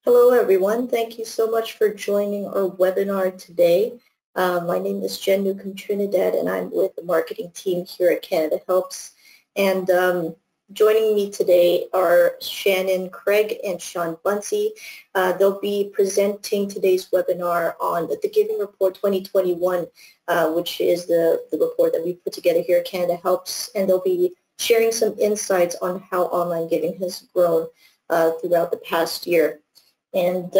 Hello, everyone. Thank you so much for joining our webinar today. My name is Jen Newcomb Trinidad, and I'm with the marketing team here at Canada Helps. And joining me today are Shannon Craig and Shawn Bunsee. They'll be presenting today's webinar on the Giving Report 2021, which is the report that we put together here at Canada Helps. And they'll be sharing some insights on how online giving has grown throughout the past year. And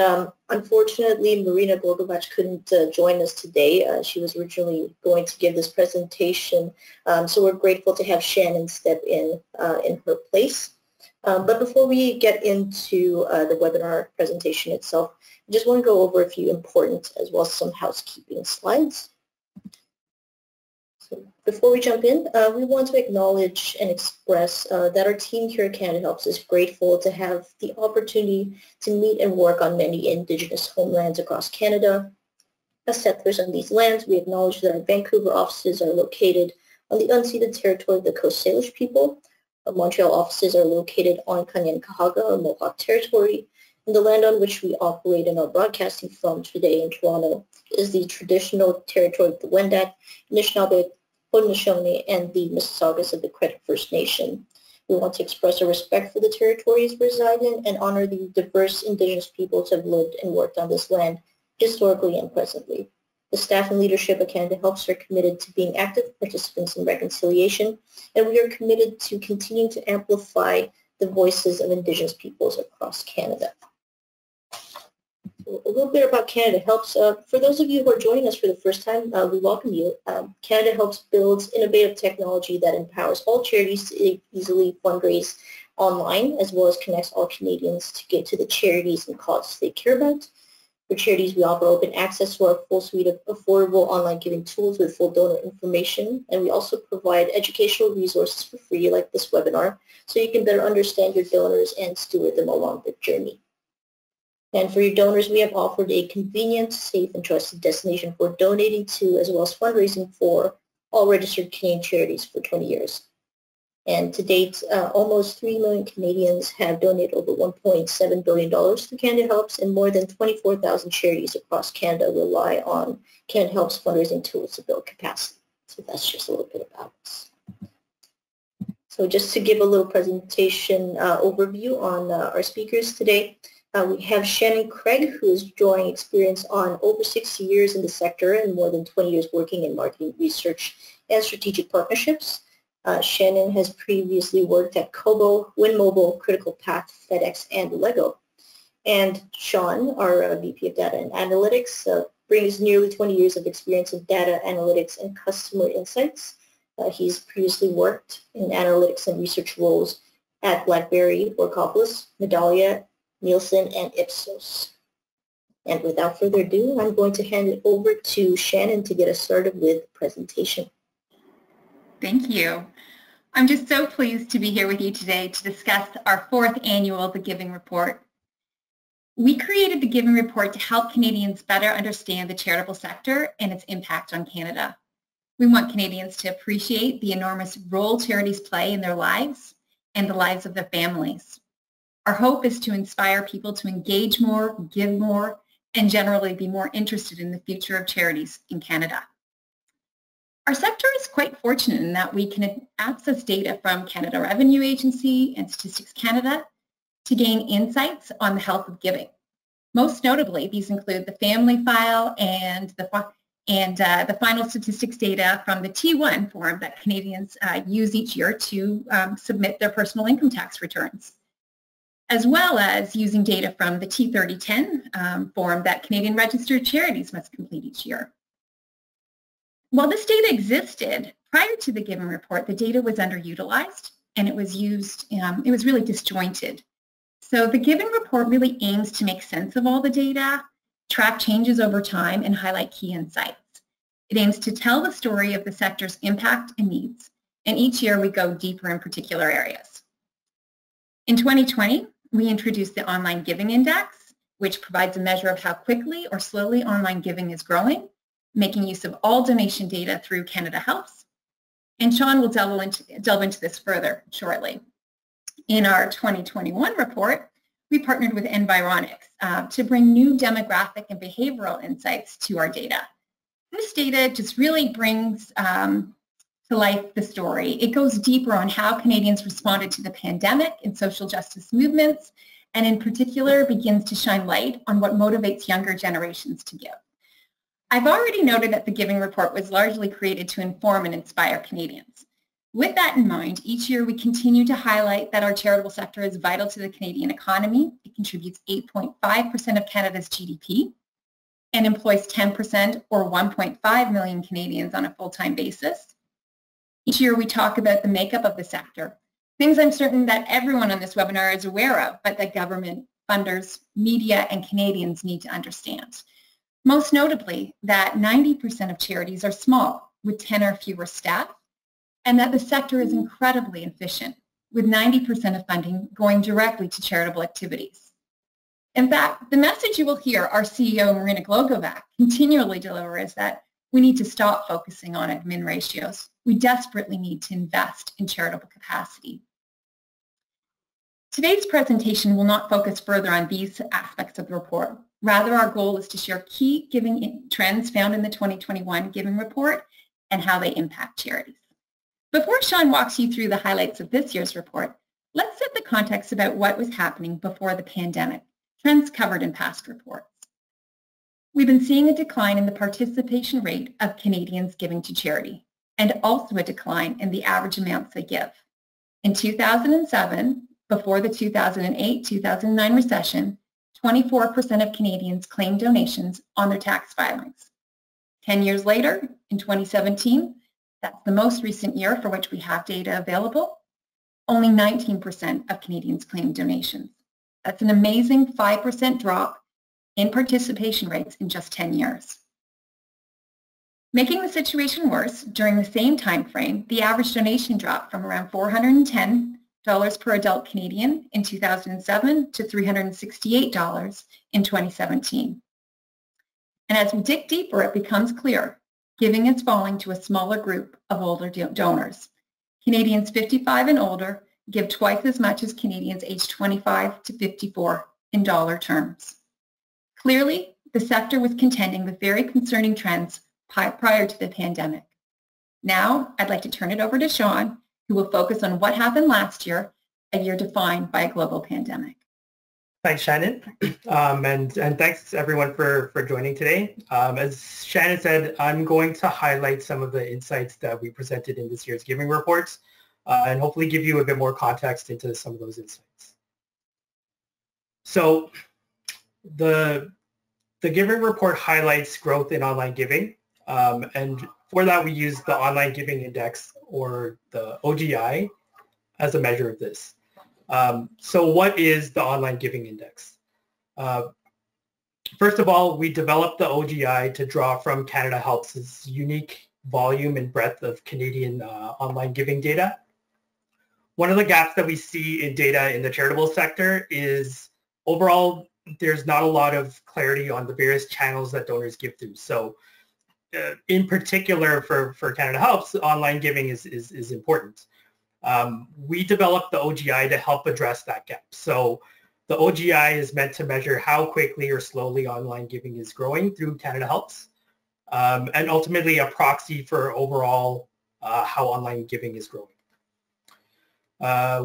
unfortunately, Marina Gorgovac couldn't join us today. She was originally going to give this presentation, so we're grateful to have Shannon step in her place. But before we get into the webinar presentation itself, I just want to go over a few important as well as some housekeeping slides. So before we jump in, we want to acknowledge and express that our team here at Canada Helps is grateful to have the opportunity to meet and work on many Indigenous homelands across Canada. As settlers on these lands, we acknowledge that our Vancouver offices are located on the unceded territory of the Coast Salish people. Our Montreal offices are located on Kanien'kehá:ka, or Mohawk territory, and the land on which we operate and are broadcasting from today in Toronto is the traditional territory of the Wendat, Anishinaabe, Haudenosaunee, and the Mississaugas of the Credit First Nation. We want to express our respect for the territories we reside in and honor the diverse Indigenous peoples who have lived and worked on this land historically and presently. The staff and leadership at Canada Helps are committed to being active participants in reconciliation, and we are committed to continuing to amplify the voices of Indigenous peoples across Canada. A little bit about Canada Helps. For those of you who are joining us for the first time, we welcome you. Canada Helps builds innovative technology that empowers all charities to easily fundraise online, as well as connects all Canadians to get to the charities and causes they care about. For charities, we offer open access to our full suite of affordable online giving tools with full donor information, and we also provide educational resources for free, like this webinar, so you can better understand your donors and steward them along the journey. And for your donors, we have offered a convenient, safe, and trusted destination for donating to, as well as fundraising for, all registered Canadian charities for 20 years. And to date, almost 3 million Canadians have donated over $1.7 billion to Canada Helps, and more than 24,000 charities across Canada rely on Canada Helps fundraising tools to build capacity. So that's just a little bit about us. So just to give a little presentation overview on our speakers today. We have Shannon Craig, who is drawing experience on over 6 years in the sector and more than 20 years working in marketing research and strategic partnerships. Shannon has previously worked at Kobo, WinMobile, Critical Path, FedEx, and Lego. And Shawn, our VP of Data and Analytics, brings nearly 20 years of experience in data analytics and customer insights. He's previously worked in analytics and research roles at BlackBerry, Workopolis, Medallia, Nielsen, and Ipsos. And without further ado, I'm going to hand it over to Shannon to get us started with the presentation. Thank you. I'm just so pleased to be here with you today to discuss our 4th annual The Giving Report. We created The Giving Report to help Canadians better understand the charitable sector and its impact on Canada. We want Canadians to appreciate the enormous role charities play in their lives and the lives of their families. Our hope is to inspire people to engage more, give more, and generally be more interested in the future of charities in Canada. Our sector is quite fortunate in that we can access data from Canada Revenue Agency and Statistics Canada to gain insights on the health of giving. Most notably, these include the family file and the final statistics data from the T1 form that Canadians use each year to submit their personal income tax returns, as well as using data from the T3010 form that Canadian registered charities must complete each year. While this data existed prior to the Giving Report, the data was underutilized and it was really disjointed. So the Giving Report really aims to make sense of all the data, track changes over time, and highlight key insights. It aims to tell the story of the sector's impact and needs, and each year we go deeper in particular areas. In 2020, we introduced the Online Giving Index, which provides a measure of how quickly or slowly online giving is growing, making use of all donation data through Canada Helps. And Shawn will delve into this further shortly. In our 2021 report, we partnered with Environics to bring new demographic and behavioral insights to our data. This data just really brings to life the story. It goes deeper on how Canadians responded to the pandemic and social justice movements, and in particular begins to shine light on what motivates younger generations to give. I've already noted that the Giving Report was largely created to inform and inspire Canadians. With that in mind, each year we continue to highlight that our charitable sector is vital to the Canadian economy. It contributes 8.5% of Canada's GDP and employs 10% or 1.5 million Canadians on a full-time basis. Each year we talk about the makeup of the sector, things I'm certain that everyone on this webinar is aware of, but that government, funders, media, and Canadians need to understand. Most notably, that 90% of charities are small, with 10 or fewer staff, and that the sector is incredibly efficient, with 90% of funding going directly to charitable activities. In fact, the message you will hear our CEO, Marina Glogovac, continually deliver is that we need to stop focusing on admin ratios. We desperately need to invest in charitable capacity. Today's presentation will not focus further on these aspects of the report. Rather, our goal is to share key giving trends found in the 2021 Giving Report and how they impact charities. Before Shawn walks you through the highlights of this year's report, let's set the context about what was happening before the pandemic, trends covered in past reports. We've been seeing a decline in the participation rate of Canadians giving to charity, and also a decline in the average amounts they give. In 2007, before the 2008-2009 recession, 24% of Canadians claimed donations on their tax filings. 10 years later, in 2017, that's the most recent year for which we have data available, only 19% of Canadians claimed donations. That's an amazing 5% drop in participation rates in just 10 years. Making the situation worse, during the same time frame, the average donation dropped from around $410 per adult Canadian in 2007 to $368 in 2017. And as we dig deeper, it becomes clear giving is falling to a smaller group of older donors. Canadians 55 and older give twice as much as Canadians aged 25 to 54 in dollar terms. Clearly, the sector was contending with very concerning trends prior to the pandemic. Now, I'd like to turn it over to Shawn, who will focus on what happened last year, a year defined by a global pandemic. Thanks, Shannon, and thanks everyone for joining today. As Shannon said, I'm going to highlight some of the insights that we presented in this year's Giving Reports and hopefully give you a bit more context into some of those insights. So the Giving Report highlights growth in online giving, and for that we use the Online Giving Index, or the OGI, as a measure of this. So what is the Online Giving Index? First of all, we developed the OGI to draw from CanadaHelps' unique volume and breadth of Canadian online giving data. One of the gaps that we see in data in the charitable sector is overall there's not a lot of clarity on the various channels that donors give through. So in particular for CanadaHelps, online giving is important. We developed the OGI to help address that gap. So the OGI is meant to measure how quickly or slowly online giving is growing through CanadaHelps, and ultimately a proxy for overall how online giving is growing.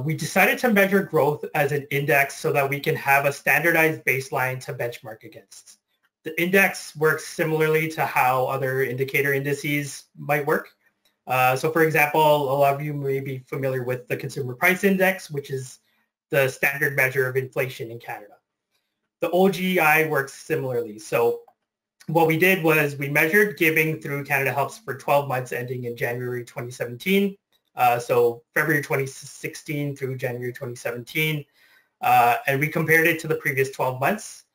We decided to measure growth as an index so that we can have a standardized baseline to benchmark against. The index works similarly to how other indicator indices might work. So for example, a lot of you may be familiar with the Consumer Price Index, which is the standard measure of inflation in Canada. The OGI works similarly. So what we did was we measured giving through CanadaHelps for 12 months ending in January 2017. So February 2016 through January 2017. And we compared it to the previous 12 months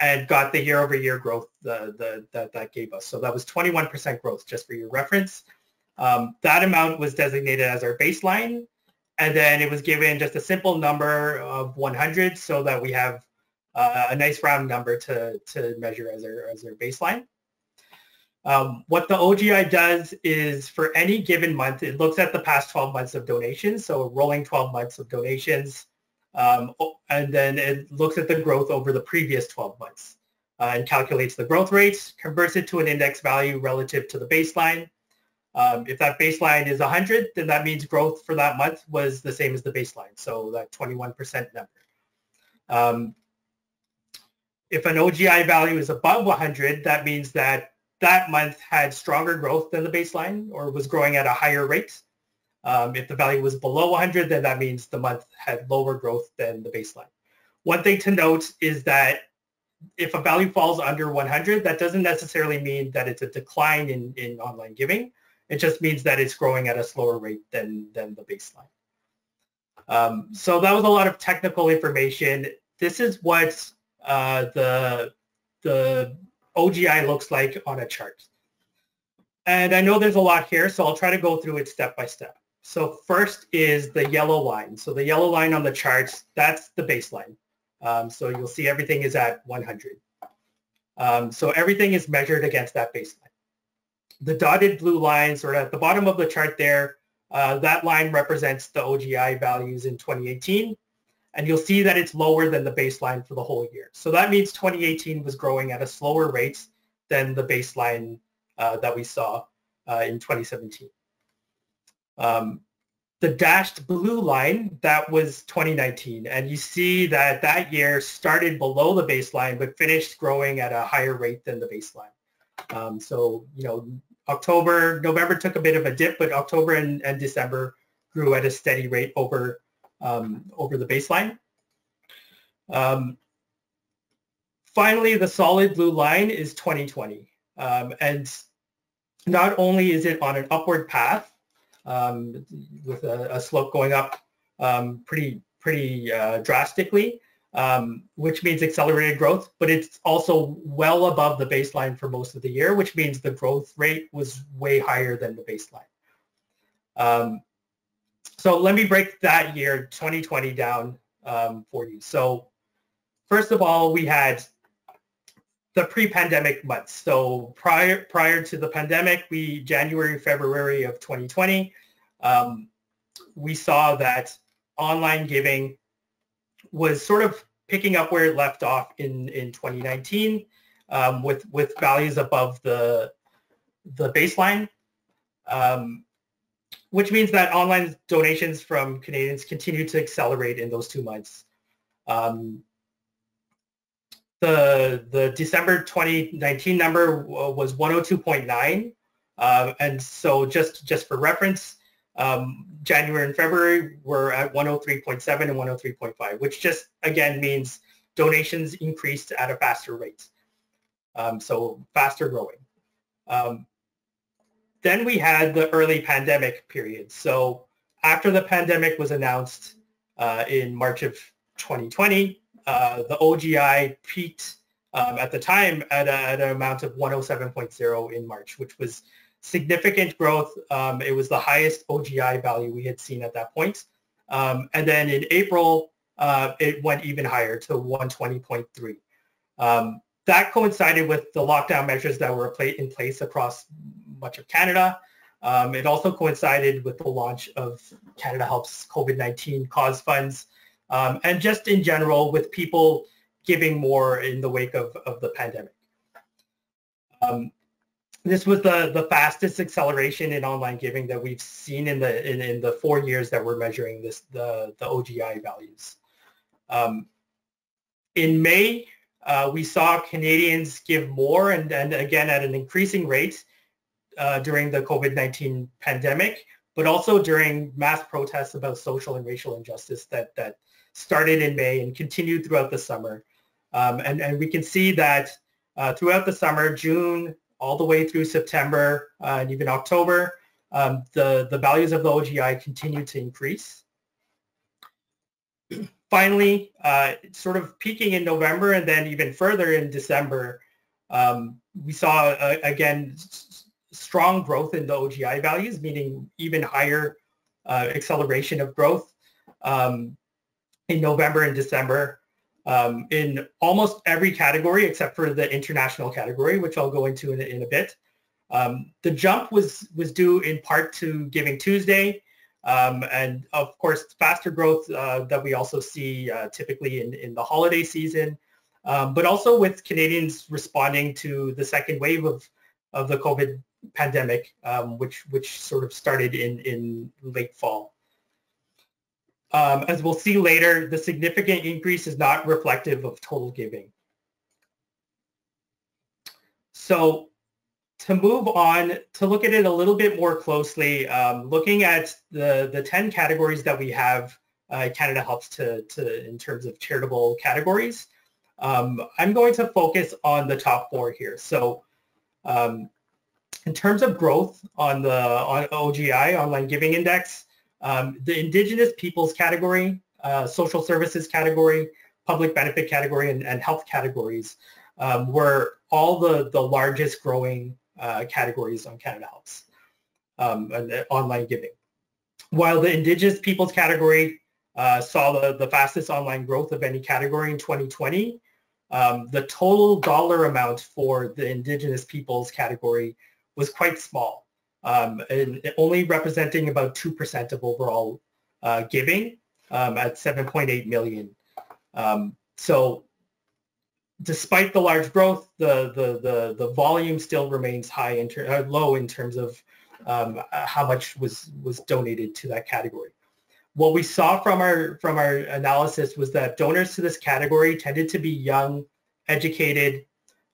and got the year-over-year growth that gave us. So that was 21% growth, just for your reference. That amount was designated as our baseline, and then it was given just a simple number of 100 so that we have a nice round number to measure as our baseline. What the OGI does is for any given month, it looks at the past 12 months of donations, so rolling 12 months of donations, and then it looks at the growth over the previous 12 months and calculates the growth rates, converts it to an index value relative to the baseline. If that baseline is 100, then that means growth for that month was the same as the baseline, so that 21% number. If an OGI value is above 100, that means that that month had stronger growth than the baseline or was growing at a higher rate. If the value was below 100, then that means the month had lower growth than the baseline. One thing to note is that if a value falls under 100, that doesn't necessarily mean that it's a decline in online giving. It just means that it's growing at a slower rate than the baseline. So that was a lot of technical information. This is what the OGI looks like on a chart. And I know there's a lot here, so I'll try to go through it step by step. So first is the yellow line. So the yellow line on the charts, that's the baseline. So you'll see everything is at 100. So everything is measured against that baseline. The dotted blue lines are at the bottom of the chart there. That line represents the OGI values in 2018. And you'll see that it's lower than the baseline for the whole year. So that means 2018 was growing at a slower rate than the baseline that we saw in 2017. The dashed blue line, that was 2019. And you see that that year started below the baseline, but finished growing at a higher rate than the baseline. So, you know, November took a bit of a dip, but October and December grew at a steady rate over the baseline. Finally, the solid blue line is 2020. And not only is it on an upward path with a slope going up pretty drastically, which means accelerated growth, but it's also well above the baseline for most of the year, which means the growth rate was way higher than the baseline. So let me break that year, 2020, down for you. So first of all, we had the pre-pandemic months. So prior to the pandemic, January, February of 2020, we saw that online giving was sort of picking up where it left off in 2019 with values above the baseline. Which means that online donations from Canadians continue to accelerate in those 2 months. The December 2019 number was 102.9, and so just for reference, January and February were at 103.7 and 103.5, which just again means donations increased at a faster rate, so faster growing. Then we had the early pandemic period. So after the pandemic was announced in March of 2020, the OGI peaked at the time at an amount of 107.0 in March, which was significant growth. It was the highest OGI value we had seen at that point. And then in April, it went even higher to 120.3. That coincided with the lockdown measures that were in place across much of Canada. It also coincided with the launch of CanadaHelps COVID-19 cause funds, and just in general with people giving more in the wake of the pandemic. This was the fastest acceleration in online giving that we've seen in the 4 years that we're measuring the OGI values. In May, we saw Canadians give more and again at an increasing rate during the COVID-19 pandemic, but also during mass protests about social and racial injustice that started in May and continued throughout the summer. And we can see that throughout the summer, June, all the way through September and even October, the values of the OGI continued to increase. Finally, sort of peaking in November and then even further in December, we saw, again, strong growth in the OGI values, meaning even higher acceleration of growth in November and December in almost every category except for the international category, which I'll go into in a bit. The jump was due in part to Giving Tuesday, and of course faster growth that we also see typically in the holiday season, but also with Canadians responding to the second wave of the COVID pandemic, which sort of started in late fall. As we'll see later, the significant increase is not reflective of total giving. So to move on, to look at it a little bit more closely, looking at the 10 categories that we have, Canada Helps to in terms of charitable categories, I'm going to focus on the top 4 here. So in terms of growth on OGI, Online Giving Index, the Indigenous peoples category, social services category, public benefit category, and health categories were all the largest growing categories on Canada Helps and online giving. While the Indigenous peoples category saw the fastest online growth of any category in 2020, the total dollar amount for the Indigenous peoples category was quite small, and only representing about 2% of overall giving at 7.8 million. So despite the large growth, the volume still remains high low in terms of how much was donated to that category. What we saw from our analysis was that donors to this category tended to be young, educated,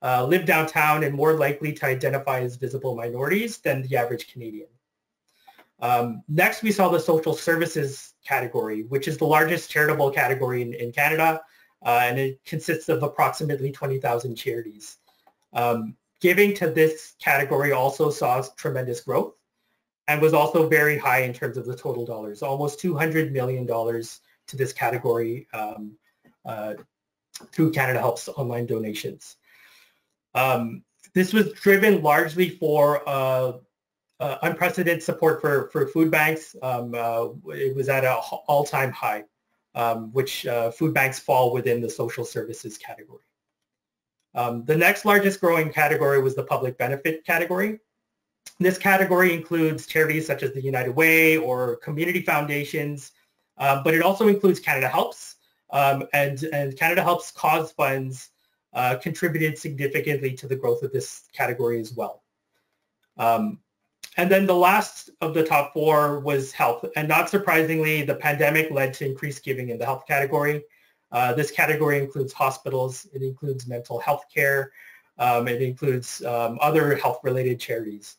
live downtown, and more likely to identify as visible minorities than the average Canadian. Next, we saw the social services category, which is the largest charitable category in Canada, and it consists of approximately 20,000 charities. Giving to this category also saw tremendous growth and was also very high in terms of the total dollars, almost $200 million to this category through Canada Helps online donations. This was driven largely for unprecedented support for food banks. It was at an all-time high, which food banks fall within the social services category. The next largest growing category was the public benefit category. This category includes charities such as the United Way or community foundations, but it also includes Canada Helps, and Canada Helps cause funds contributed significantly to the growth of this category as well. And then the last of the top 4 was health. And not surprisingly, the pandemic led to increased giving in the health category. This category includes hospitals, it includes mental health care, it includes other health-related charities.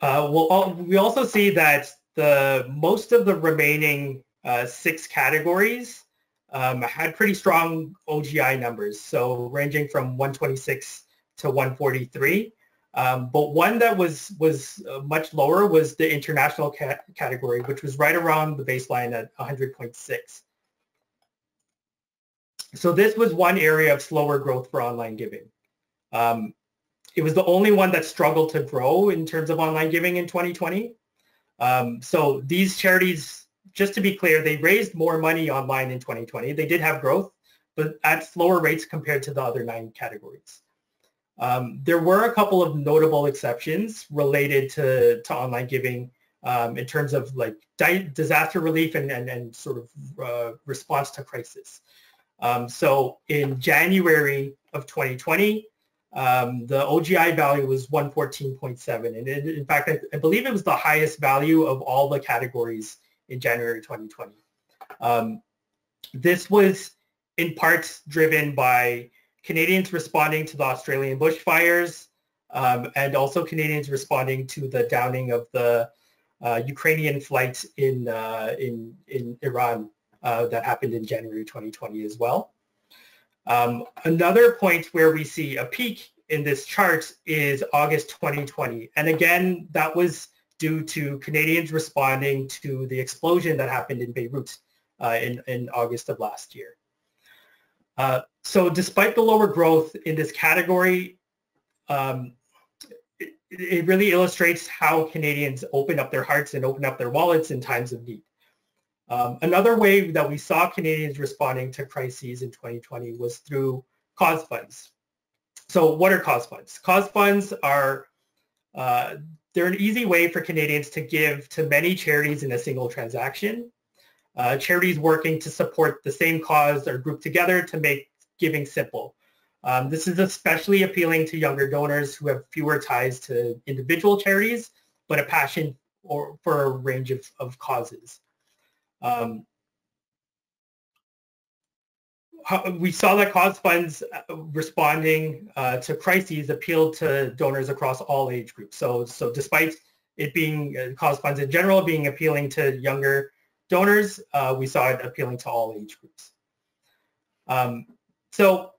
We also see that most of the remaining 6 categories had pretty strong OGI numbers, so ranging from 126 to 143. But one that was much lower was the international category, which was right around the baseline at 100.6. So this was one area of slower growth for online giving. It was the only one that struggled to grow in terms of online giving in 2020. So these charities, just to be clear, they raised more money online in 2020. They did have growth, but at slower rates compared to the other 9 categories. There were a couple of notable exceptions related to online giving in terms of like disaster relief and sort of response to crisis. So in January of 2020, the OGI value was 114.7. And in fact, I believe it was the highest value of all the categories in January 2020. This was in part driven by Canadians responding to the Australian bushfires, and also Canadians responding to the downing of the Ukrainian flight in Iran that happened in January 2020 as well. Another point where we see a peak in this chart is August 2020. And again, that was due to Canadians responding to the explosion that happened in Beirut in August of last year. So despite the lower growth in this category, it really illustrates how Canadians open up their hearts and open up their wallets in times of need. Another way that we saw Canadians responding to crises in 2020 was through cause funds. So what are cause funds? Cause funds are they're an easy way for Canadians to give to many charities in a single transaction. Charities working to support the same cause are grouped together to make giving simple. This is especially appealing to younger donors who have fewer ties to individual charities, but a passion for a range of causes. We saw that cause funds responding to crises appealed to donors across all age groups. So despite it being cause funds in general being appealing to younger donors, we saw it appealing to all age groups. So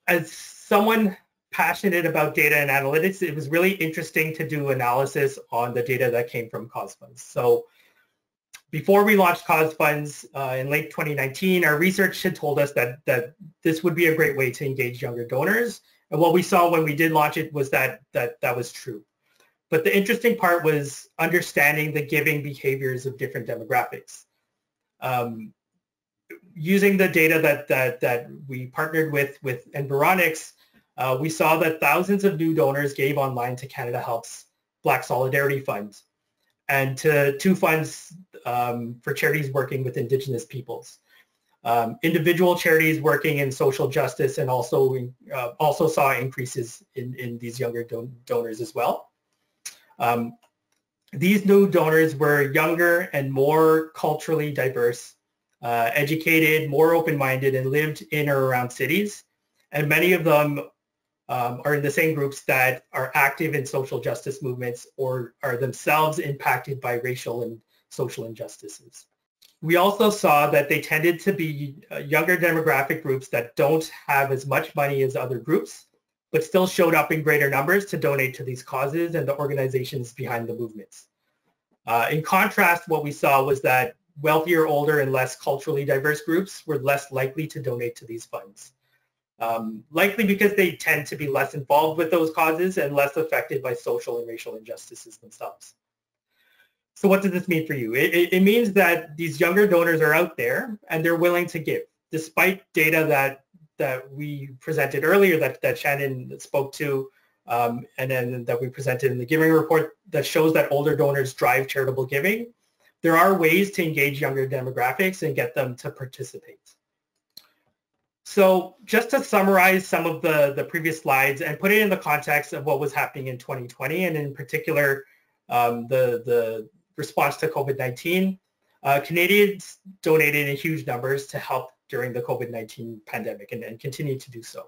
as someone passionate about data and analytics, it was really interesting to do analysis on the data that came from cause funds. So before we launched cause funds in late 2019, our research had told us that this would be a great way to engage younger donors. And what we saw when we did launch it was that was true. But the interesting part was understanding the giving behaviors of different demographics. Using the data that we partnered with Environics, we saw that thousands of new donors gave online to Canada Helps Black Solidarity Fund and to two funds for charities working with Indigenous peoples. Individual charities working in social justice and also saw increases in these younger donors as well. These new donors were younger and more culturally diverse, educated, more open-minded, and lived in or around cities. And many of them are in the same groups that are active in social justice movements or are themselves impacted by racial and social injustices. We also saw that they tended to be younger demographic groups that don't have as much money as other groups, but still showed up in greater numbers to donate to these causes and the organizations behind the movements. In contrast, what we saw was that wealthier, older, and less culturally diverse groups were less likely to donate to these funds, likely because they tend to be less involved with those causes and less affected by social and racial injustices themselves. So what does this mean for you? It means that these younger donors are out there and they're willing to give, despite data that we presented earlier that Shannon spoke to, and then that we presented in the giving report that shows that older donors drive charitable giving. There are ways to engage younger demographics and get them to participate. So just to summarize some of the previous slides and put it in the context of what was happening in 2020, and in particular, the response to COVID-19, Canadians donated in huge numbers to help during the COVID-19 pandemic and continue to do so.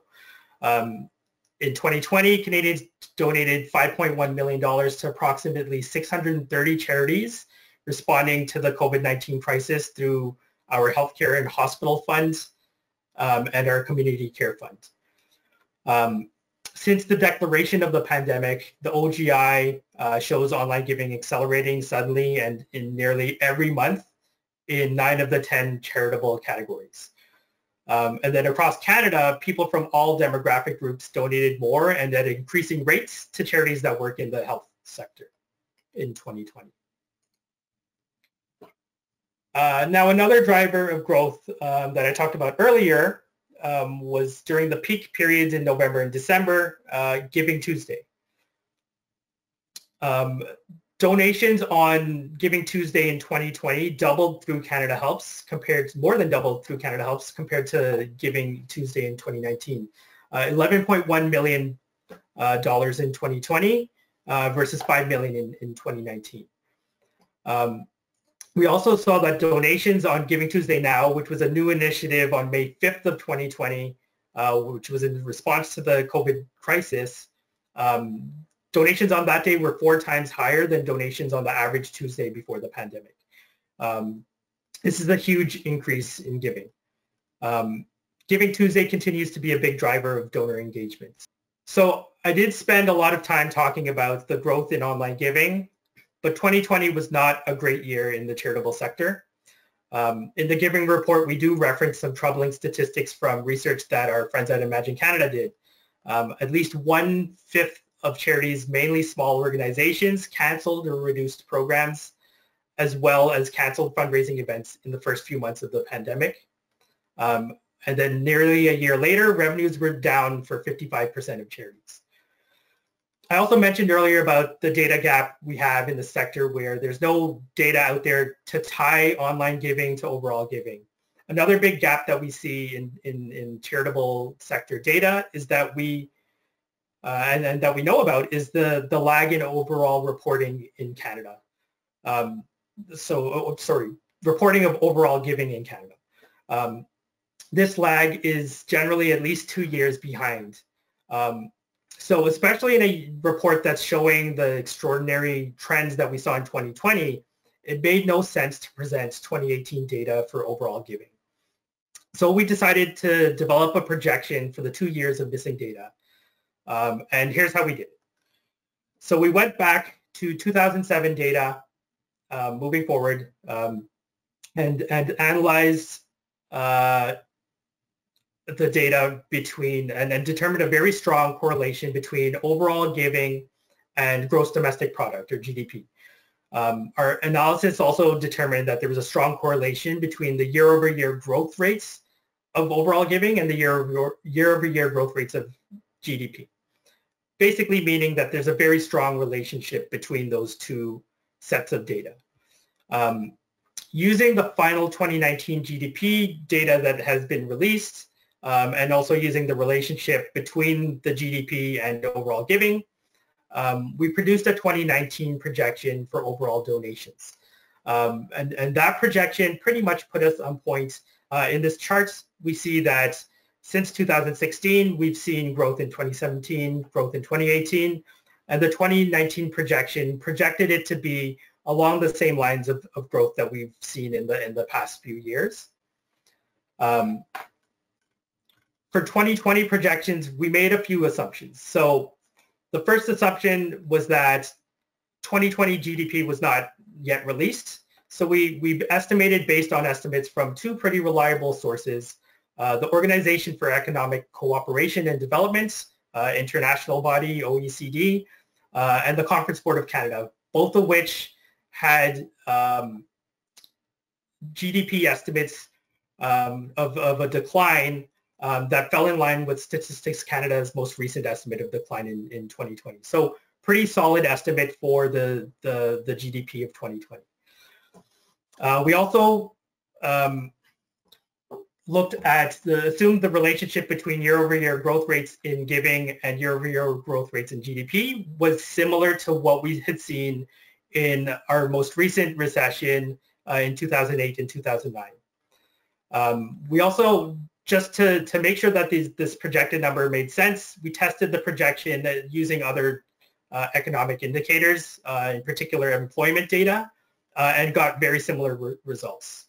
In 2020, Canadians donated $5.1 million to approximately 630 charities responding to the COVID-19 crisis through our healthcare and hospital funds and our community care fund. Since the declaration of the pandemic, the OGI shows online giving accelerating suddenly and in nearly every month in 9 of the 10 charitable categories. And then across Canada, people from all demographic groups donated more and at increasing rates to charities that work in the health sector in 2020. Now, another driver of growth that I talked about earlier was during the peak periods in November and December, Giving Tuesday. Donations on Giving Tuesday in 2020 doubled through Canada Helps more than doubled through Canada Helps compared to Giving Tuesday in 2019. $11.1 million in 2020 versus $5 million in 2019. We also saw that donations on Giving Tuesday Now, which was a new initiative on May 5th of 2020, which was in response to the COVID crisis, donations on that day were 4 times higher than donations on the average Tuesday before the pandemic. This is a huge increase in giving. Giving Tuesday continues to be a big driver of donor engagement. So I did spend a lot of time talking about the growth in online giving, but 2020 was not a great year in the charitable sector. In the giving report, we do reference some troubling statistics from research that our friends at Imagine Canada did. At least 1/5 of charities, mainly small organizations, canceled or reduced programs, as well as canceled fundraising events in the first few months of the pandemic. And then nearly a year later, revenues were down for 55% of charities. I also mentioned earlier about the data gap we have in the sector where there's no data out there to tie online giving to overall giving. Another big gap that we see in charitable sector data is that and that we know about is the lag in overall reporting in Canada. Reporting of overall giving in Canada. This lag is generally at least 2 years behind. So especially in a report that's showing the extraordinary trends that we saw in 2020, it made no sense to present 2018 data for overall giving. So we decided to develop a projection for the 2 years of missing data. And here's how we did it. So we went back to 2007 data moving forward and analyzed the data and determined a very strong correlation between overall giving and gross domestic product, or GDP. Our analysis also determined that there was a strong correlation between the year-over-year growth rates of overall giving and the year-over-year growth rates of GDP. Basically meaning that there's a very strong relationship between those two sets of data. Using the final 2019 GDP data that has been released, and also using the relationship between the GDP and overall giving, we produced a 2019 projection for overall donations. And that projection pretty much put us on point. In this chart, we see that since 2016, we've seen growth in 2017, growth in 2018, and the 2019 projection projected it to be along the same lines of growth that we've seen in the past few years. For 2020 projections, we made a few assumptions. So the first assumption was that 2020 GDP was not yet released. So we estimated based on estimates from two pretty reliable sources, the Organization for Economic Cooperation and Development, international body, OECD, and the Conference Board of Canada, both of which had GDP estimates of a decline that fell in line with Statistics Canada's most recent estimate of decline in 2020. So pretty solid estimate for the GDP of 2020. We also assumed the relationship between year-over-year growth rates in giving and year-over-year growth rates in GDP was similar to what we had seen in our most recent recession in 2008 and 2009. We also, just to make sure that this projected number made sense, we tested the projection using other economic indicators, in particular employment data, and got very similar results.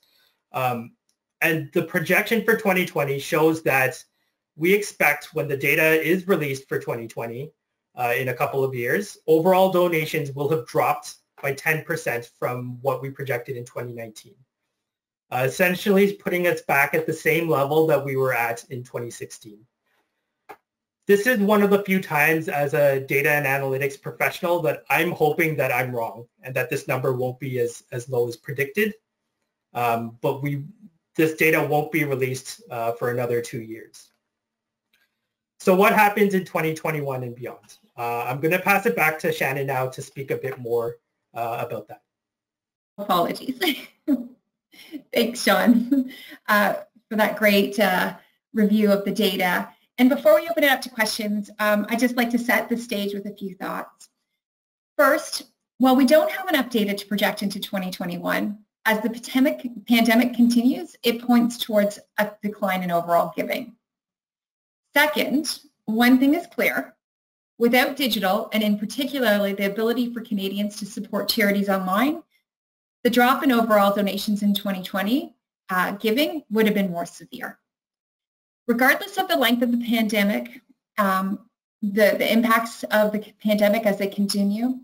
And the projection for 2020 shows that we expect when the data is released for 2020 in a couple of years, overall donations will have dropped by 10% from what we projected in 2019. Essentially putting us back at the same level that we were at in 2016. This is one of the few times as a data and analytics professional that I'm hoping that I'm wrong and that this number won't be as low as predicted. But this data won't be released for another 2 years. So what happens in 2021 and beyond? I'm going to pass it back to Shannon now to speak a bit more about that. Apologies. Thanks, Shawn, for that great review of the data. And before we open it up to questions, I'd just like to set the stage with a few thoughts. First, while we don't have enough data to project into 2021, as the pandemic continues, it points towards a decline in overall giving. Second, one thing is clear. Without digital, and in particularly the ability for Canadians to support charities online, the drop in overall donations in 2020 giving would have been more severe. Regardless of the length of the pandemic, the impacts of the pandemic as they continue,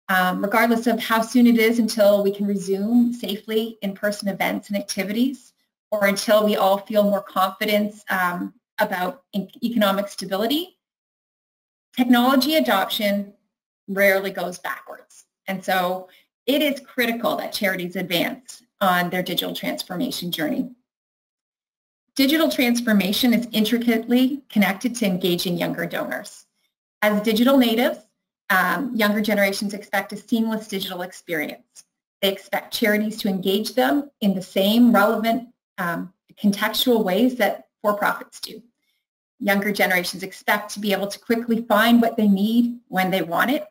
regardless of how soon it is until we can resume safely in-person events and activities, or until we all feel more confidence about economic stability, technology adoption rarely goes backwards. And so it is critical that charities advance on their digital transformation journey. Digital transformation is intricately connected to engaging younger donors. As digital natives, Younger generations expect a seamless digital experience. They expect charities to engage them in the same relevant contextual ways that for-profits do. Younger generations expect to be able to quickly find what they need when they want it,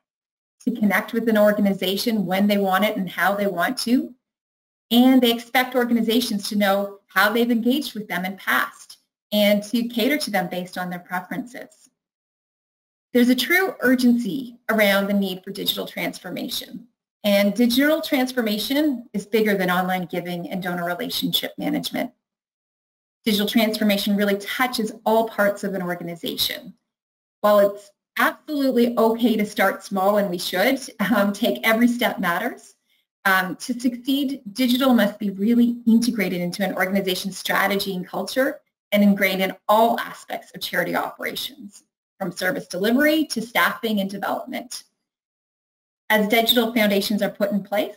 to connect with an organization when they want it and how they want to, and they expect organizations to know how they've engaged with them in past and to cater to them based on their preferences. There's a true urgency around the need for digital transformation, and digital transformation is bigger than online giving and donor relationship management. Digital transformation really touches all parts of an organization. While it's absolutely okay to start small, and we should, take every step matters. To succeed, digital must be really integrated into an organization's strategy and culture and ingrained in all aspects of charity operations, from service delivery to staffing and development. As digital foundations are put in place,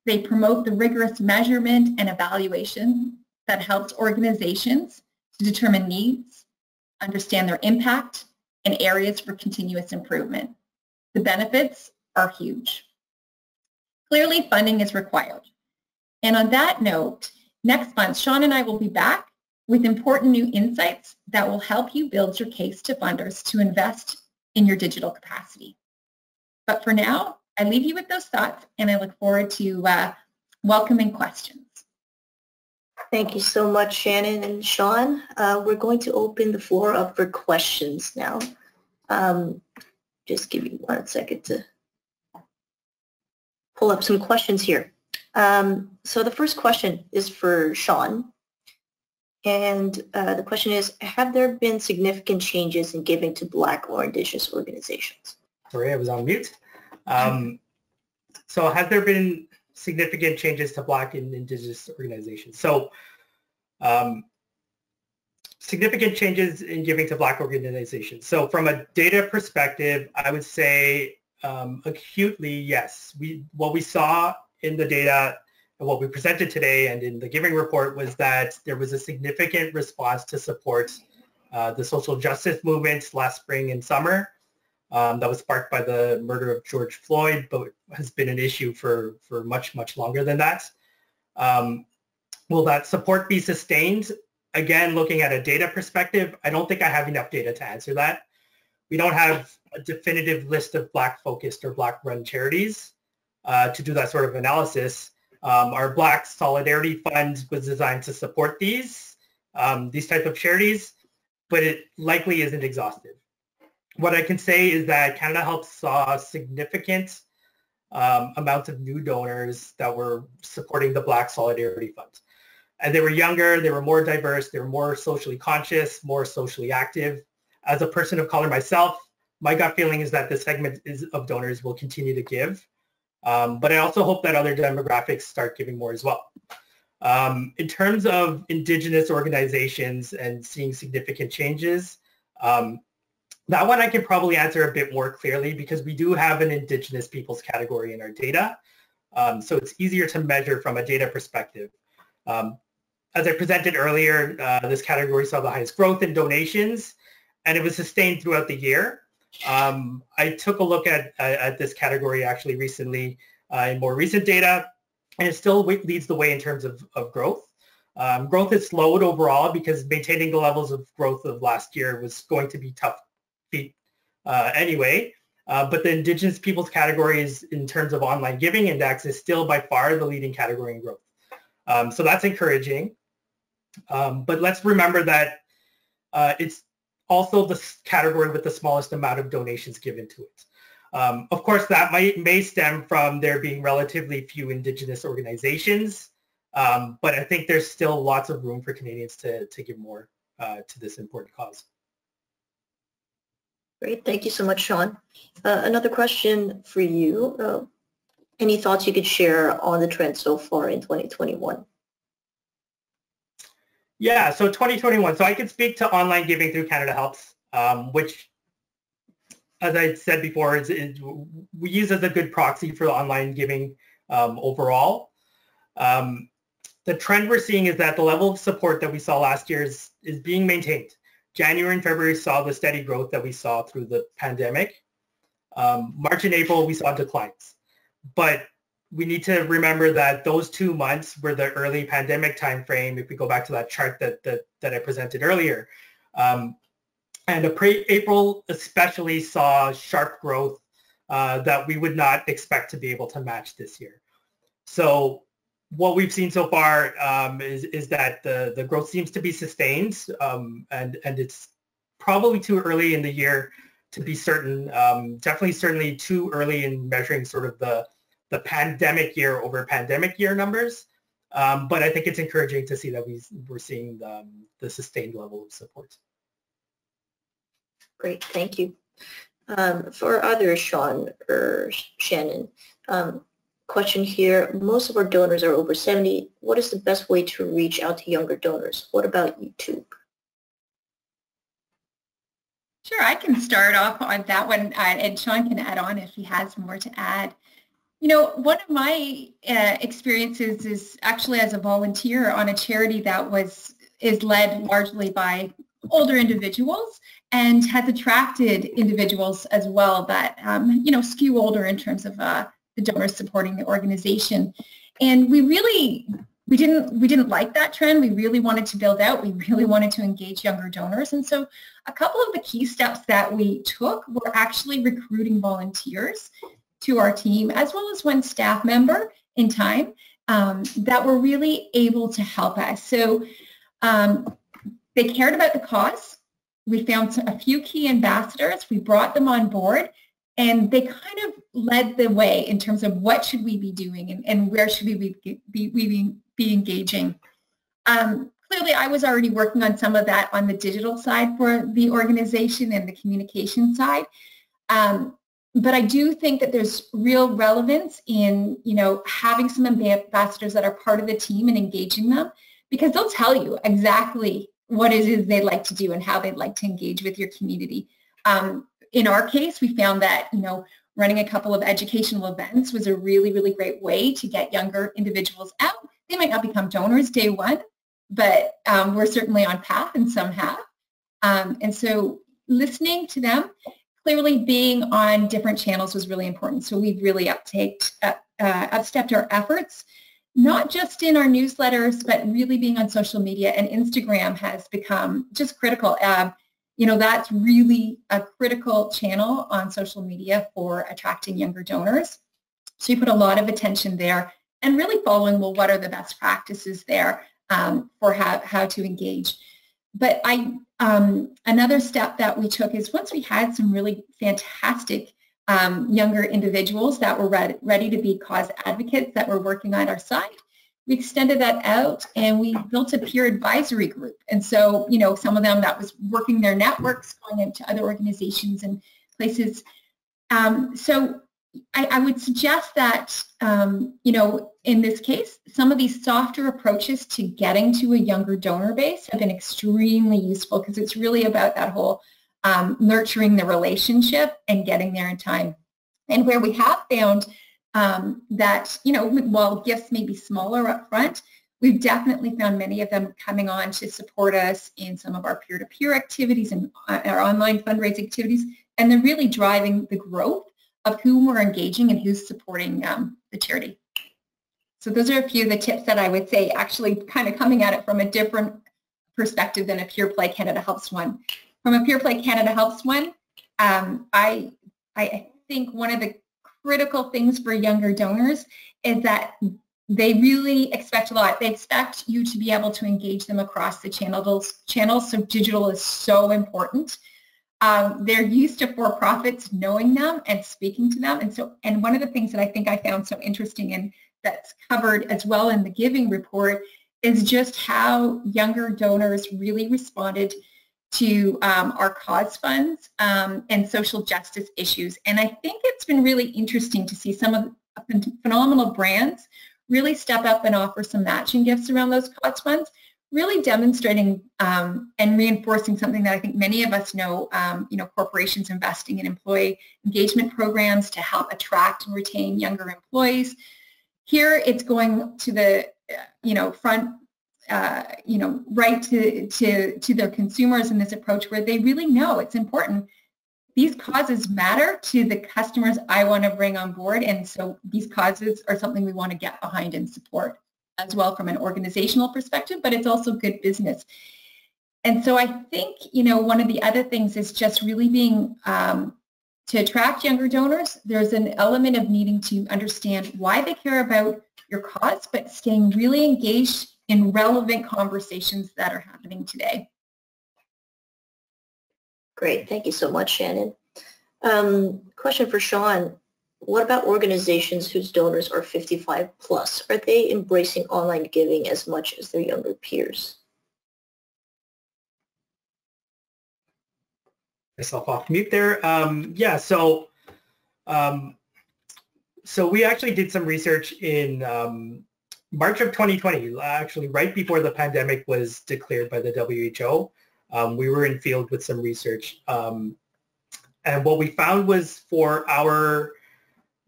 they promote the rigorous measurement and evaluation that helps organizations to determine needs, understand their impact, and areas for continuous improvement. The benefits are huge. Clearly, funding is required. And on that note, next month, Shawn and I will be back with important new insights that will help you build your case to funders to invest in your digital capacity. But for now, I leave you with those thoughts, and I look forward to welcoming questions. Thank you so much, Shannon and Shawn. We're going to open the floor up for questions now. Just give me 1 second to pull up some questions here. So the first question is for Shawn. And the question is, have there been significant changes in giving to Black or Indigenous organizations? Sorry, I was on mute. So has there been significant changes to Black and Indigenous organizations? So significant changes in giving to Black organizations. So from a data perspective, I would say acutely, yes. What we saw in the data and what we presented today and in the giving report was that there was a significant response to support the social justice movement last spring and summer. That was sparked by the murder of George Floyd, but has been an issue for much, much longer than that. Will that support be sustained? Again, looking at a data perspective, I don't think I have enough data to answer that. We don't have a definitive list of Black-focused or Black-run charities to do that sort of analysis. Our Black Solidarity Fund was designed to support these type of charities, but it likely isn't exhaustive. What I can say is that CanadaHelps saw significant amounts of new donors that were supporting the Black Solidarity Fund. And they were younger, they were more diverse, they were more socially conscious, more socially active. As a person of color myself, my gut feeling is that this segment of donors will continue to give. But I also hope that other demographics start giving more as well. In terms of Indigenous organizations and seeing significant changes, that one I can probably answer a bit more clearly because we do have an Indigenous peoples category in our data. So it's easier to measure from a data perspective. As I presented earlier, this category saw the highest growth in donations, and it was sustained throughout the year. I took a look at this category actually recently in more recent data, and it still leads the way in terms of growth. Growth has slowed overall because maintaining the levels of growth of last year was going to be tough feat anyway. But the Indigenous peoples categories in terms of online giving index is still by far the leading category in growth. So that's encouraging. But let's remember that it's also the category with the smallest amount of donations given to it. Of course, that may stem from there being relatively few Indigenous organizations, but I think there's still lots of room for Canadians to give more to this important cause. Great. Thank you so much, Shawn. Another question for you. Any thoughts you could share on the trend so far in 2021? Yeah, so 2021. So I can speak to online giving through CanadaHelps, which, as I said before, we use as a good proxy for online giving overall. The trend we're seeing is that the level of support that we saw last year is being maintained. January and February saw the steady growth that we saw through the pandemic. March and April, we saw declines. But we need to remember that those 2 months were the early pandemic timeframe, if we go back to that chart that I presented earlier. And April especially saw sharp growth that we would not expect to be able to match this year. So what we've seen so far is that the growth seems to be sustained, and it's probably too early in the year to be certain. Certainly too early in measuring sort of the pandemic year over pandemic year numbers. But I think it's encouraging to see that we're seeing the sustained level of support. Great, thank you. For others, Shawn or Shannon, question here, most of our donors are over 70. What is the best way to reach out to younger donors? What about YouTube? Sure, I can start off on that one, and Shawn can add on if he has more to add. You know, one of my experiences is actually as a volunteer on a charity that is led largely by older individuals and has attracted individuals as well that, you know, skew older in terms of the donors supporting the organization. And we didn't like that trend. We really wanted to build out. We really wanted to engage younger donors. And so a couple of the key steps that we took were actually recruiting volunteers to our team, as well as one staff member in time that were really able to help us. So they cared about the cause. We found a few key ambassadors. We brought them on board, and they kind of led the way in terms of what should we be doing and where should we be engaging. Clearly, I was already working on some of that on the digital side for the organization and the communication side. But I do think that there's real relevance in, you know, having some ambassadors that are part of the team and engaging them, because they'll tell you exactly what it is they'd like to do and how they'd like to engage with your community. In our case, we found that, you know, running a couple of educational events was a really, really great way to get younger individuals out. They might not become donors day one, but we're certainly on path, and some have. And so listening to them, clearly being on different channels was really important. So we've really upstepped our efforts, not just in our newsletters, but really being on social media, and Instagram has become just critical. You know, that's really a critical channel on social media for attracting younger donors. So you put a lot of attention there and really following, well, what are the best practices there for how to engage. But another step that we took is once we had some really fantastic younger individuals that were ready to be cause advocates that were working on our side, we extended that out and we built a peer advisory group. And so, you know, some of them that was working their networks, going into other organizations and places. So I would suggest that, you know, in this case, some of these softer approaches to getting to a younger donor base have been extremely useful, because it's really about that whole nurturing the relationship and getting there in time. And where we have found that, you know, while gifts may be smaller up front, we've definitely found many of them coming on to support us in some of our peer-to-peer activities and our online fundraising activities, and they're really driving the growth of whom we're engaging and who's supporting the charity. So those are a few of the tips that I would say, actually kind of coming at it from a different perspective than a Pure Play Canada Helps one. From a Pure Play Canada Helps one, I think one of the critical things for younger donors is that they really expect a lot. They expect you to be able to engage them across the channels. So digital is so important. They're used to for-profits knowing them and speaking to them. And one of the things that I think I found so interesting, and that's covered as well in the giving report, is just how younger donors really responded to our cause funds and social justice issues. And I think it's been really interesting to see some of the phenomenal brands really step up and offer some matching gifts around those cause funds, really demonstrating and reinforcing something that I think many of us know, you know, corporations investing in employee engagement programs to help attract and retain younger employees. Here it's going to the, you know, front, you know, right to their consumers in this approach where they really know it's important. these causes matter to the customers I want to bring on board, and so these causes are something we want to get behind and support as well from an organizational perspective, but it's also good business. And so I think, one of the other things is just really being, to attract younger donors, there's an element of needing to understand why they care about your cause, but staying really engaged in relevant conversations that are happening today. Great. Thank you so much, Shannon. Question for Shawn. What about organizations whose donors are 55 plus? Are they embracing online giving as much as their younger peers? Myself off mute there. Yeah, so we actually did some research in March of 2020, actually right before the pandemic was declared by the WHO. We were in field with some research. And what we found was for our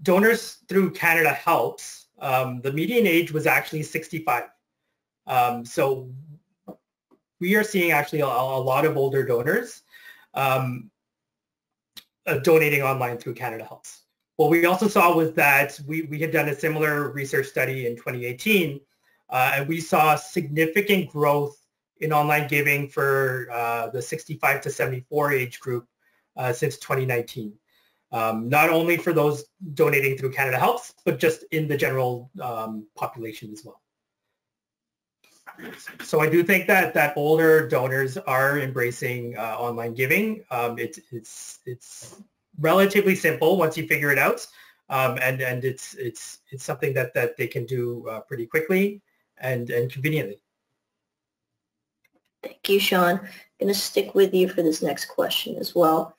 donors through Canada Helps, the median age was actually 65. So we are seeing actually a lot of older donors donating online through Canada Helps. What we also saw was that we had done a similar research study in 2018, and we saw significant growth in online giving for the 65 to 74 age group since 2019. Not only for those donating through Canada Helps, but just in the general population as well. So I do think that older donors are embracing online giving. It's relatively simple once you figure it out, and it's something that they can do pretty quickly and conveniently. Thank you, Shawn. I'm going to stick with you for this next question as well.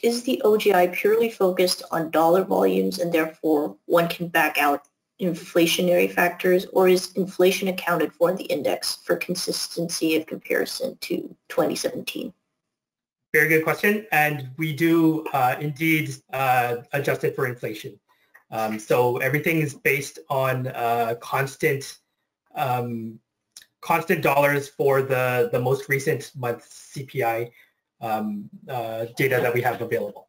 Is the OGI purely focused on dollar volumes and therefore one can back out inflationary factors, or is inflation accounted for in the index for consistency of comparison to 2017? Very good question, and we do indeed adjust it for inflation. So everything is based on constant dollars for the most recent month CPI data that we have available.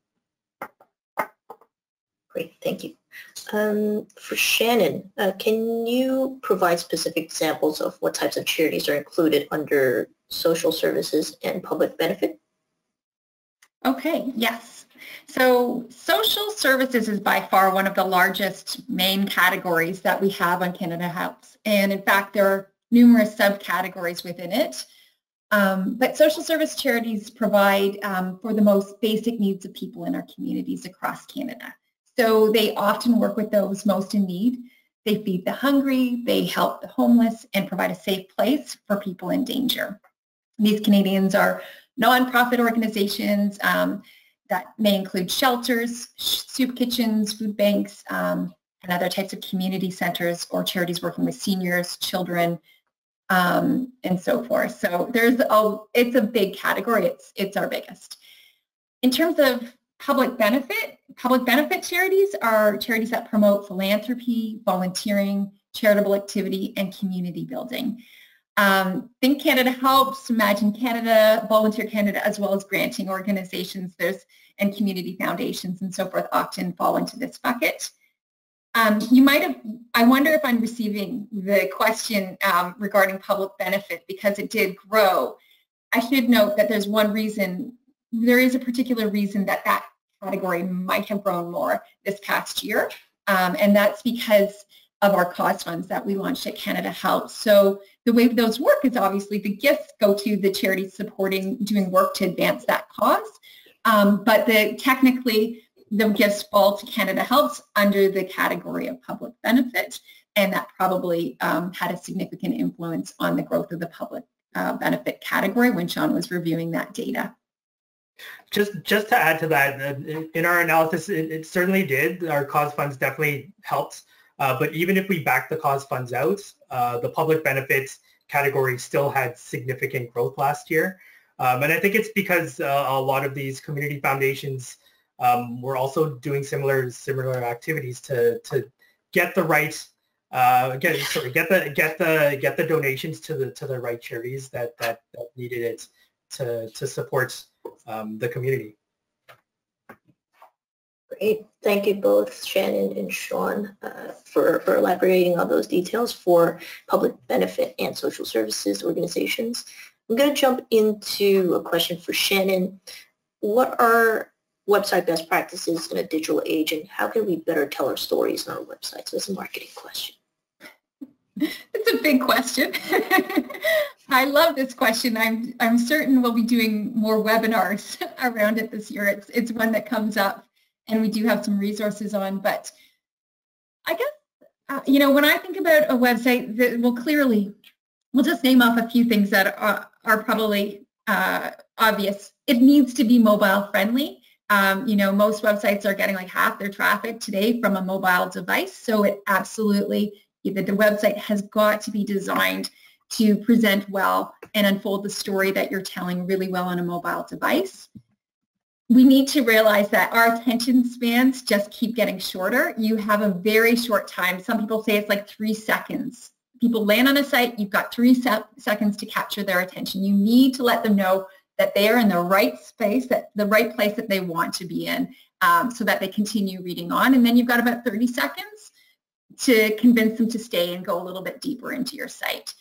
Great, thank you. For Shannon, can you provide specific examples of what types of charities are included under social services and public benefit? Okay, yes. So social services is by far one of the largest main categories that we have on Canada Helps. And in fact, there are numerous subcategories within it. But social service charities provide for the most basic needs of people in our communities across Canada. So they often work with those most in need. They feed the hungry, they help the homeless, and provide a safe place for people in danger. These Canadians are nonprofit organizations that may include shelters, soup kitchens, food banks, and other types of community centers or charities working with seniors, children, and so forth. So it's a big category. It's our biggest. In terms of public benefit charities are charities that promote philanthropy, volunteering, charitable activity, and community building. Think Canada Helps, Imagine Canada, Volunteer Canada, as well as granting organizations and community foundations and so forth often fall into this bucket. I wonder if I'm receiving the question regarding public benefit because it did grow. I should note that there is a particular reason that category might have grown more this past year, and that's because of our cause funds that we launched at Canada Helps. So the way those work is obviously the gifts go to the charities doing work to advance that cause, but technically the gifts fall to Canada Helps under the category of public benefit, and that probably had a significant influence on the growth of the public benefit category when Shawn was reviewing that data. Just to add to that, in our analysis, it certainly did. Our cause funds definitely helped. But even if we back the cause funds out, the public benefits category still had significant growth last year. And I think it's because a lot of these community foundations were also doing similar activities to get the right get the donations to the right charities that needed it to support the community. Great. Thank you both, Shannon and Shawn, for elaborating on those details for public benefit and social services organizations. I'm going to jump into a question for Shannon. What are website best practices in a digital age, and how can we better tell our stories on our website? So it's a marketing question. It's a big question. I love this question. I'm certain we'll be doing more webinars around it this year. It's one that comes up, and we do have some resources on. But I guess when I think about a website, we'll just name off a few things that are probably obvious. It needs to be mobile friendly. Most websites are getting like half their traffic today from a mobile device, so it absolutely. The website has got to be designed to present well and unfold the story that you're telling really well on a mobile device. We need to realize that our attention spans just keep getting shorter. You have a very short time. Some people say it's like 3 seconds. People land on a site, you've got 3 seconds to capture their attention. You need to let them know that they are in the right space, that the right place that they want to be in, so that they continue reading on. And then you've got about 30 seconds to convince them to stay and go a little bit deeper into your site.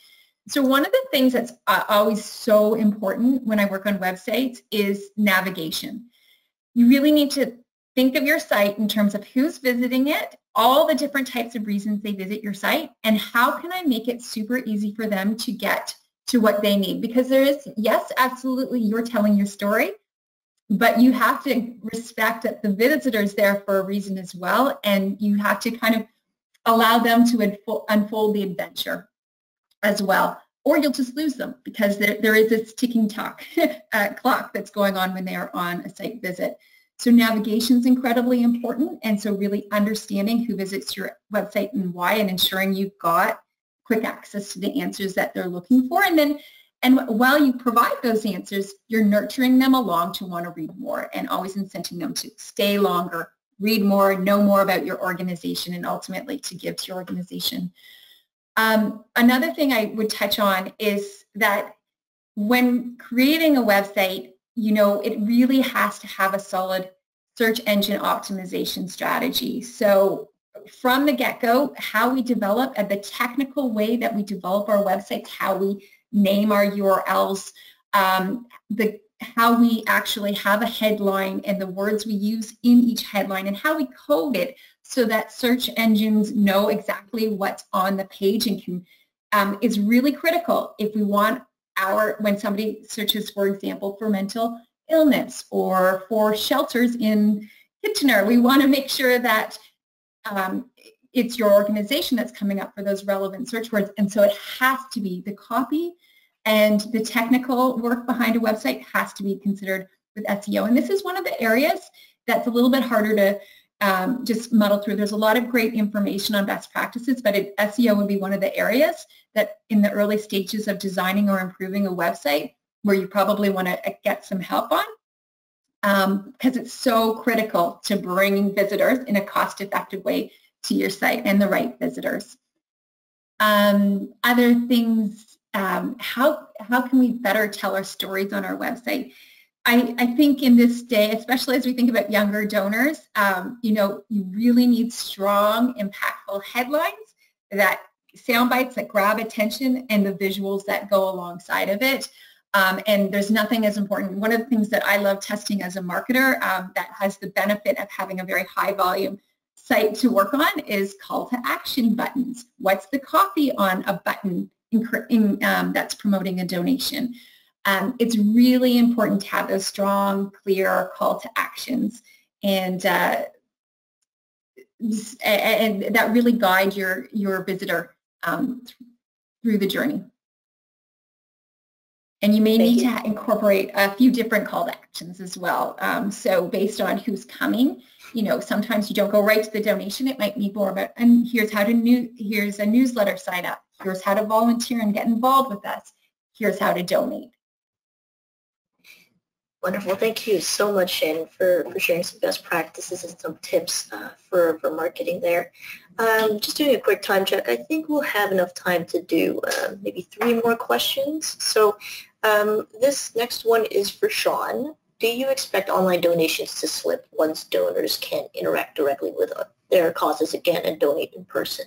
So one of the things that's always so important when I work on websites is navigation. You really need to think of your site in terms of who's visiting it, all the different types of reasons they visit your site, and how can I make it super easy for them to get to what they need. Because there is, yes, absolutely, you're telling your story, but you have to respect that the visitor's there for a reason as well, and you have to kind of allow them to unfold the adventure as well, or you'll just lose them because there is this ticking clock that's going on when they are on a site visit. So navigation is incredibly important, and so really understanding who visits your website and why, and ensuring you've got quick access to the answers that they're looking for. And while you provide those answers, you're nurturing them along to want to read more, and always incenting them to stay longer, read more, know more about your organization, and ultimately to give to your organization. Another thing I would touch on is that when creating a website, it really has to have a solid search engine optimization strategy. So from the get-go, how we develop and the technical way that we develop our websites, how we name our URLs, how we actually have a headline and the words we use in each headline, and how we code it so that search engines know exactly what's on the page and can is really critical if we want when somebody searches, for example, for mental illness or for shelters in Kitchener. We want to make sure that it's your organization that's coming up for those relevant search words, and so it has to be the copy and the technical work behind a website has to be considered with SEO. And this is one of the areas that's a little bit harder to just muddle through. There's a lot of great information on best practices, but SEO would be one of the areas that in the early stages of designing or improving a website where you probably want to get some help on, because it's so critical to bringing visitors in a cost-effective way to your site and the right visitors. Other things, how can we better tell our stories on our website? I think in this day, especially as we think about younger donors, you really need strong, impactful headlines, that sound bites that grab attention, and the visuals that go alongside of it. And there's nothing as important. One of the things that I love testing as a marketer that has the benefit of having a very high volume site to work on is call to action buttons. What's the copy on a button that's promoting a donation? It's really important to have those strong, clear call to actions, and that really guide your visitor through the journey. And you may need to incorporate a few different call to actions as well. So based on who's coming, sometimes you don't go right to the donation. It might be more about, and here's a newsletter sign up. Here's how to volunteer and get involved with us. Here's how to donate. Wonderful. Thank you so much, Shannon, for sharing some best practices and some tips for marketing there. Just doing a quick time check. I think we'll have enough time to do maybe 3 more questions. So this next one is for Shawn. do you expect online donations to slip once donors can interact directly with their causes again and donate in person?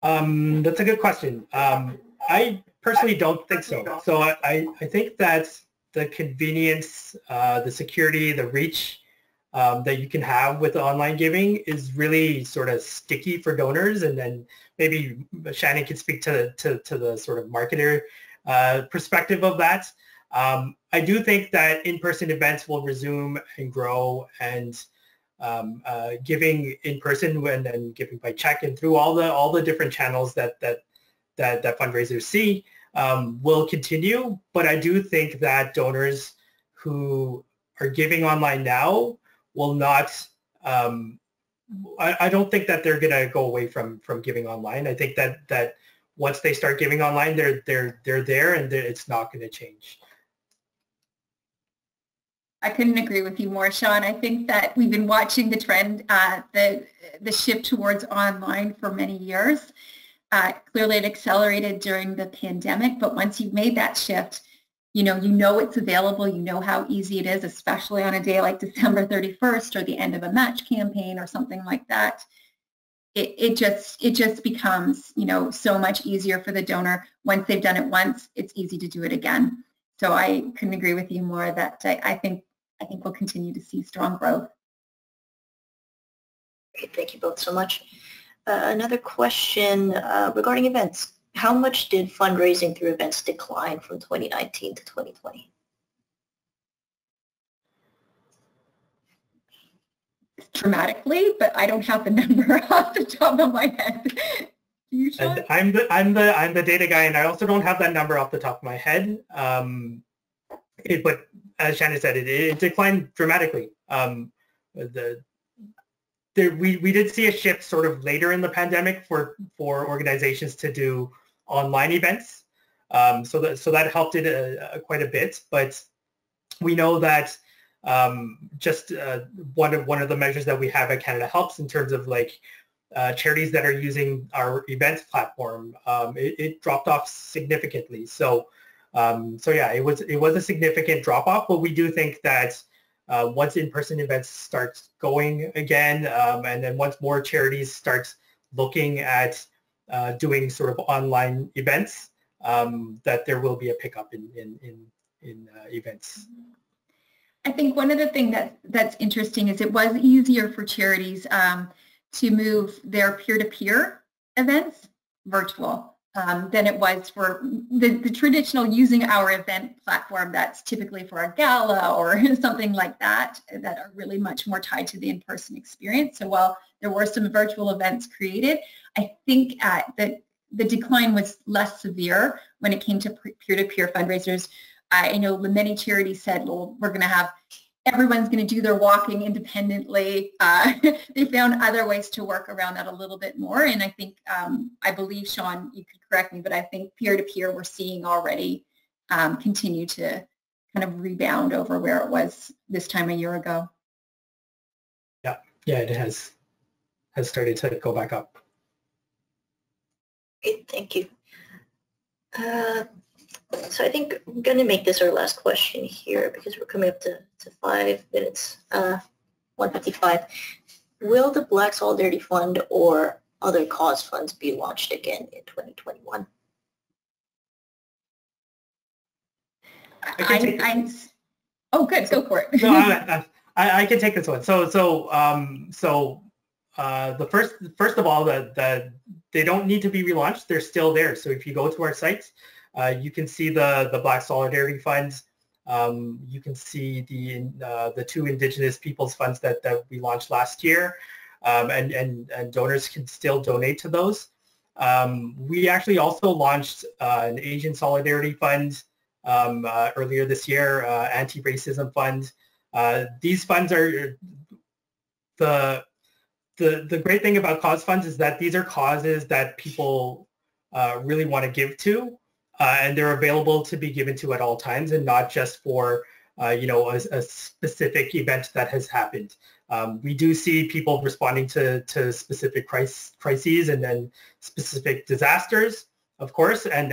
That's a good question. I personally don't think so. So I think that the convenience, the security, the reach that you can have with online giving is really sort of sticky for donors. And then maybe Shannon can speak to the sort of marketer perspective of that. I do think that in-person events will resume and grow, and giving in person and giving by check and through all the different channels that fundraisers see will continue. But I do think that donors who are giving online now will not. I don't think that they're going to go away from giving online. I think that once they start giving online, they're there, and it's not going to change. I couldn't agree with you more, Shawn. I think that we've been watching the trend, the shift towards online for many years. Clearly, it accelerated during the pandemic, but once you've made that shift, you know it's available. You know how easy it is, especially on a day like December 31st or the end of a match campaign or something like that. It just becomes, so much easier for the donor. Once they've done it once, it's easy to do it again. So I couldn't agree with you more that I think we'll continue to see strong growth. Great, thank you both so much. Another question regarding events. How much did fundraising through events decline from 2019 to 2020? Dramatically, but I don't have the number off the top of my head. You, and I'm the data guy, and I also don't have that number off the top of my head. But as Shannon said, it declined dramatically. We did see a shift sort of later in the pandemic for organizations to do online events, so that helped it quite a bit. But we know that just one of the measures that we have at Canada Helps in terms of like charities that are using our events platform, it dropped off significantly. So yeah, it was a significant drop off, but we do think that once in-person events start going again, and then once more charities start looking at doing sort of online events, that there will be a pickup in events. I think one of the things that's interesting is it was easier for charities to move their peer-to-peer events virtual than it was for the traditional using our event platform that's typically for a gala or something like that are really much more tied to the in-person experience. So while there were some virtual events created, I think the decline was less severe when it came to peer-to-peer fundraisers. I know many charities said, well, we're going to have everyone's going to do their walking independently. They found other ways to work around that a little bit more. And I think, I believe, Shawn, you could correct me, but I think peer-to-peer we're seeing already continue to kind of rebound over where it was this time a year ago. Yeah, it has started to go back up. Okay, thank you. So I think I'm going to make this our last question here because we're coming up to 5 minutes, 1:55. Will the Black Solidarity Fund or other cause funds be launched again in 2021? Oh, good. Go for it. No, I can take this one. So the first of all, they don't need to be relaunched. They're still there. So if you go to our site, you can see the Black Solidarity Funds. You can see the 2 Indigenous Peoples Funds that we launched last year, and donors can still donate to those. We actually also launched an Asian Solidarity Fund earlier this year, Anti-Racism Fund. These funds are the great thing about cause funds is that these are causes that people really want to give to. And they're available to be given to at all times, and not just for a specific event that has happened. We do see people responding to specific crises and then specific disasters, of course, and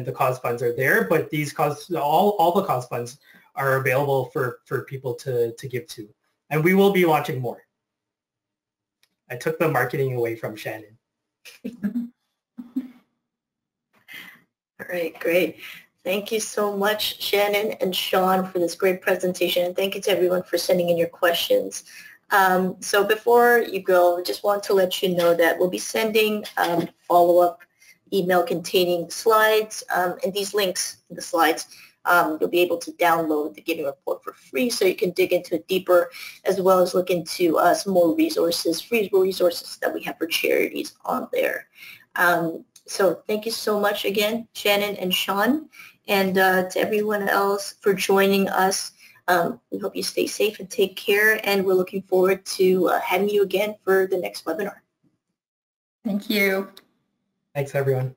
the cause funds are there. But these all the cause funds are available for people to give to. And we will be launching more. I took the marketing away from Shannon. All right, great. Thank you so much, Shannon and Shawn, for this great presentation. And thank you to everyone for sending in your questions. So before you go, I just want to let you know that we'll be sending follow-up email containing slides, and these links in the slides, you'll be able to download the giving report for free so you can dig into it deeper, as well as look into some more resources, free resources that we have for charities on there. So thank you so much again, Shannon and Shawn, and to everyone else for joining us. We hope you stay safe and take care, and we're looking forward to having you again for the next webinar. Thank you. Thanks, everyone.